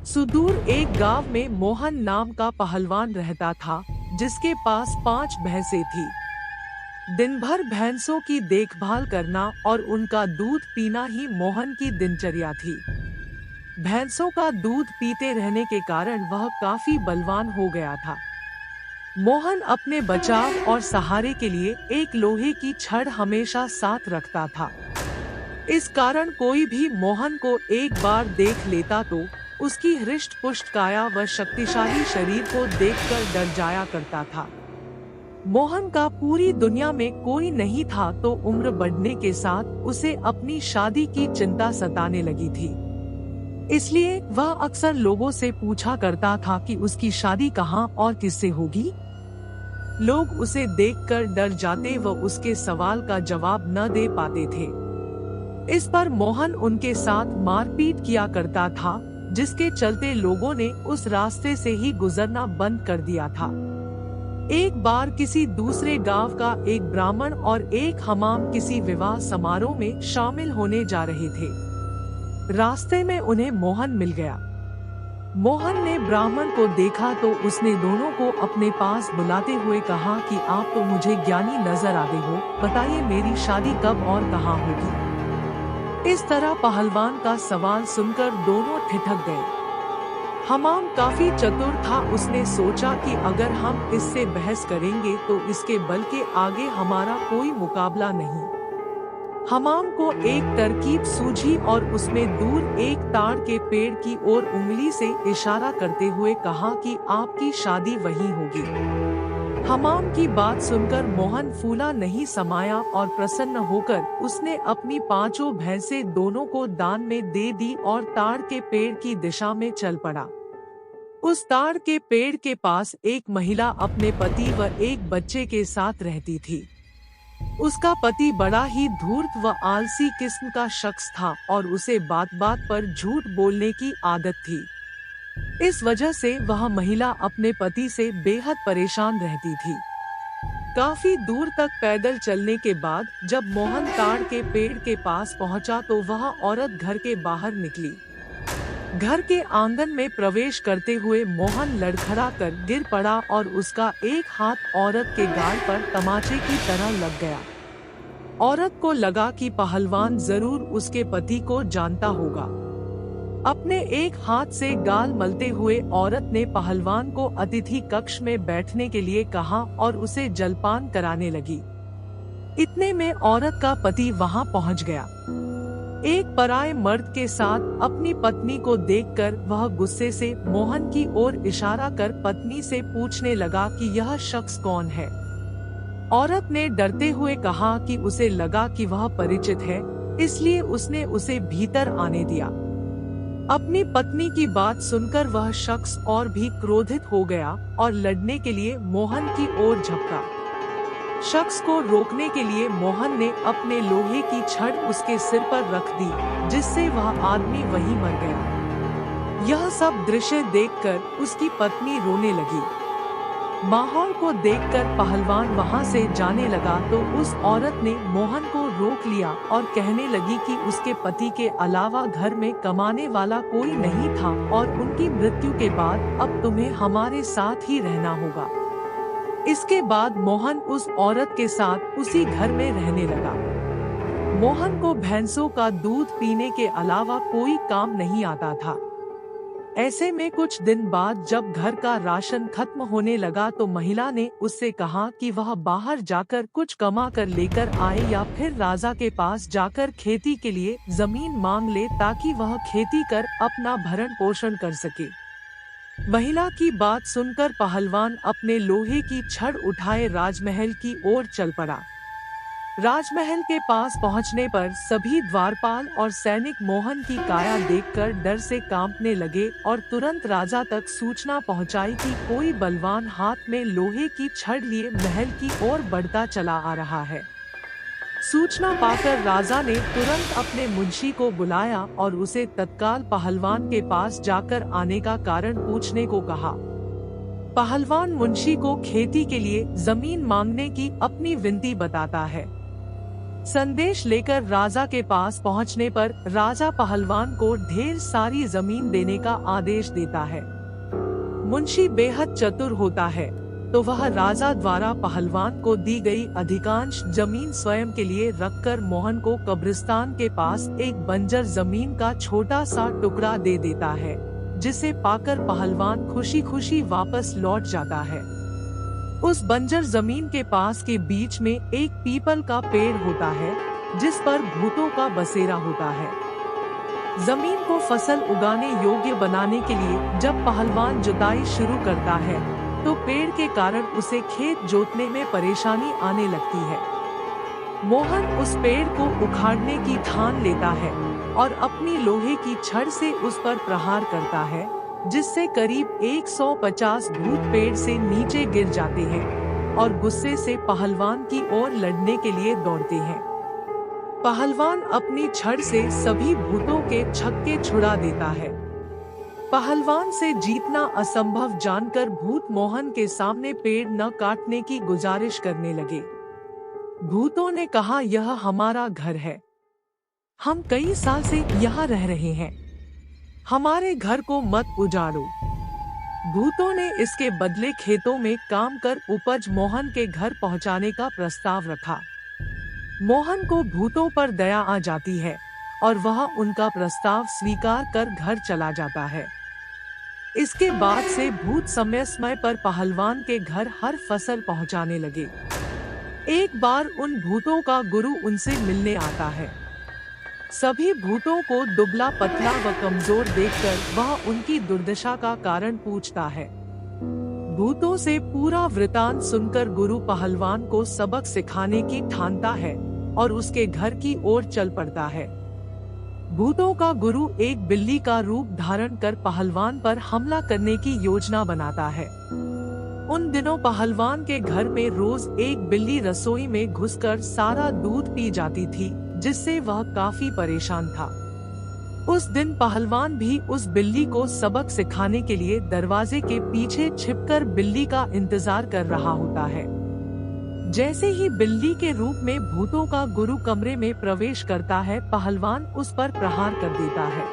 सुदूर एक गांव में मोहन नाम का पहलवान रहता था, जिसके पास 5 भैंसें थी। दिन भर भैंसों की देखभाल करना और उनका दूध पीना ही मोहन की दिनचर्या थी। भैंसों का दूध पीते रहने के कारण वह काफी बलवान हो गया था। मोहन अपने बचाव और सहारे के लिए एक लोहे की छड़ हमेशा साथ रखता था। इस कारण कोई भी मोहन को एक बार देख लेता तो उसकी हृष्ट पुष्ट काया व शक्तिशाली शरीर को देखकर डर जाया करता था। मोहन का पूरी दुनिया में कोई नहीं था तो उम्र बढ़ने के साथ उसे अपनी शादी की चिंता सताने लगी थी। इसलिए वह अक्सर लोगों से पूछा करता था कि उसकी शादी कहाँ और किससे होगी। लोग उसे देखकर डर जाते व उसके सवाल का जवाब न दे पाते थे। इस पर मोहन उनके साथ मारपीट किया करता था, जिसके चलते लोगों ने उस रास्ते से ही गुजरना बंद कर दिया था। एक बार किसी दूसरे गांव का एक ब्राह्मण और एक हमाम किसी विवाह समारोह में शामिल होने जा रहे थे। रास्ते में उन्हें मोहन मिल गया। मोहन ने ब्राह्मण को देखा तो उसने दोनों को अपने पास बुलाते हुए कहा कि आप तो मुझे ज्ञानी नजर आते हो, बताइए मेरी शादी कब और कहाँ होगी। इस तरह पहलवान का सवाल सुनकर दोनों ठिठक गए। हमाम काफी चतुर था, उसने सोचा कि अगर हम इससे बहस करेंगे तो इसके बल के आगे हमारा कोई मुकाबला नहीं। हमाम को एक तरकीब सूझी और उसमें दूर एक ताड़ के पेड़ की ओर उंगली से इशारा करते हुए कहा कि आपकी शादी वहीं होगी। हमाम की बात सुनकर मोहन फूला नहीं समाया और प्रसन्न होकर उसने अपनी 5 भैंसें दोनों को दान में दे दी और ताड़ के पेड़ की दिशा में चल पड़ा। उस ताड़ के पेड़ के पास एक महिला अपने पति व एक बच्चे के साथ रहती थी। उसका पति बड़ा ही धूर्त व आलसी किस्म का शख्स था और उसे बात बात पर झूठ बोलने की आदत थी। इस वजह से वह महिला अपने पति से बेहद परेशान रहती थी। काफी दूर तक पैदल चलने के बाद जब मोहन ताड़ के पेड़ के पास पहुंचा तो वह औरत घर के बाहर निकली। घर के आंगन में प्रवेश करते हुए मोहन लड़खड़ा कर गिर पड़ा और उसका एक हाथ औरत के गाल पर तमाचे की तरह लग गया। औरत को लगा कि पहलवान जरूर उसके पति को जानता होगा। अपने एक हाथ से गाल मलते हुए औरत ने पहलवान को अतिथि कक्ष में बैठने के लिए कहा और उसे जलपान कराने लगी। इतने में औरत का पति वहां पहुंच गया। एक पराये मर्द के साथ अपनी पत्नी को देखकर वह गुस्से से मोहन की ओर इशारा कर पत्नी से पूछने लगा कि यह शख्स कौन है। औरत ने डरते हुए कहा कि उसे लगा कि वह परिचित है, इसलिए उसने उसे भीतर आने दिया। अपनी पत्नी की बात सुनकर वह शख्स और भी क्रोधित हो गया और लड़ने के लिए मोहन की ओर झपका। शख्स को रोकने के लिए मोहन ने अपने लोहे की छड़ उसके सिर पर रख दी, जिससे वह आदमी वहीं मर गया। यह सब दृश्य देखकर उसकी पत्नी रोने लगी। माहौल को देखकर पहलवान वहां से जाने लगा तो उस औरत ने मोहन को रोक लिया और कहने लगी कि उसके पति के अलावा घर में कमाने वाला कोई नहीं था और उनकी मृत्यु के बाद अब तुम्हें हमारे साथ ही रहना होगा। इसके बाद मोहन उस औरत के साथ उसी घर में रहने लगा। मोहन को भैंसों का दूध पीने के अलावा कोई काम नहीं आता था। ऐसे में कुछ दिन बाद जब घर का राशन खत्म होने लगा तो महिला ने उससे कहा कि वह बाहर जाकर कुछ कमा कर लेकर आए या फिर राजा के पास जाकर खेती के लिए जमीन मांग ले ताकि वह खेती कर अपना भरण पोषण कर सके। महिला की बात सुनकर पहलवान अपने लोहे की छड़ उठाए राजमहल की ओर चल पड़ा। राजमहल के पास पहुंचने पर सभी द्वारपाल और सैनिक मोहन की काया देखकर डर से कांपने लगे और तुरंत राजा तक सूचना पहुंचाई कि कोई बलवान हाथ में लोहे की छड़ लिए महल की ओर बढ़ता चला आ रहा है। सूचना पाकर राजा ने तुरंत अपने मुंशी को बुलाया और उसे तत्काल पहलवान के पास जाकर आने का कारण पूछने को कहा। पहलवान मुंशी को खेती के लिए जमीन मांगने की अपनी विनती बताता है। संदेश लेकर राजा के पास पहुंचने पर राजा पहलवान को ढेर सारी जमीन देने का आदेश देता है। मुंशी बेहद चतुर होता है, तो वह राजा द्वारा पहलवान को दी गई अधिकांश जमीन स्वयं के लिए रखकर मोहन को कब्रिस्तान के पास एक बंजर जमीन का छोटा सा टुकड़ा दे देता है, जिसे पाकर पहलवान खुशी खुशी वापस लौट जाता है। उस बंजर जमीन के पास के बीच में एक पीपल का पेड़ होता है, जिस पर भूतों का बसेरा होता है। जमीन को फसल उगाने योग्य बनाने के लिए जब पहलवान जुताई शुरू करता है, तो पेड़ के कारण उसे खेत जोतने में परेशानी आने लगती है। मोहन उस पेड़ को उखाड़ने की ठान लेता है और अपनी लोहे की छड़ से उस पर प्रहार करता है, जिससे करीब 150 भूत पेड़ से नीचे गिर जाते हैं और गुस्से से पहलवान की ओर लड़ने के लिए दौड़ते हैं। पहलवान अपनी छड़ से सभी भूतों के छक्के छुड़ा देता है। पहलवान से जीतना असंभव जानकर भूत मोहन के सामने पेड़ न काटने की गुजारिश करने लगे। भूतों ने कहा, यह हमारा घर है, हम कई साल से यहाँ रह रहे हैं, हमारे घर को मत उजाड़ो। भूतों ने इसके बदले खेतों में काम कर उपज मोहन के घर पहुँचाने का प्रस्ताव रखा। मोहन को भूतों पर दया आ जाती है और वह उनका प्रस्ताव स्वीकार कर घर चला जाता है। इसके बाद से भूत समय समय पर पहलवान के घर हर फसल पहुँचाने लगे। एक बार उन भूतों का गुरु उनसे मिलने आता है। सभी भूतों को दुबला पतला व कमजोर देखकर वह उनकी दुर्दशा का कारण पूछता है। भूतों से पूरा वृतांत सुनकर गुरु पहलवान को सबक सिखाने की ठानता है और उसके घर की ओर चल पड़ता है। भूतों का गुरु एक बिल्ली का रूप धारण कर पहलवान पर हमला करने की योजना बनाता है। उन दिनों पहलवान के घर में रोज एक बिल्ली रसोई में घुसकर सारा दूध पी जाती थी, जिससे वह काफी परेशान था। उस दिन पहलवान भी उस बिल्ली को सबक सिखाने के लिए दरवाजे के पीछे छिपकर बिल्ली का इंतजार कर रहा होता है। जैसे ही बिल्ली के रूप में भूतों का गुरु कमरे में प्रवेश करता है, पहलवान उस पर प्रहार कर देता है।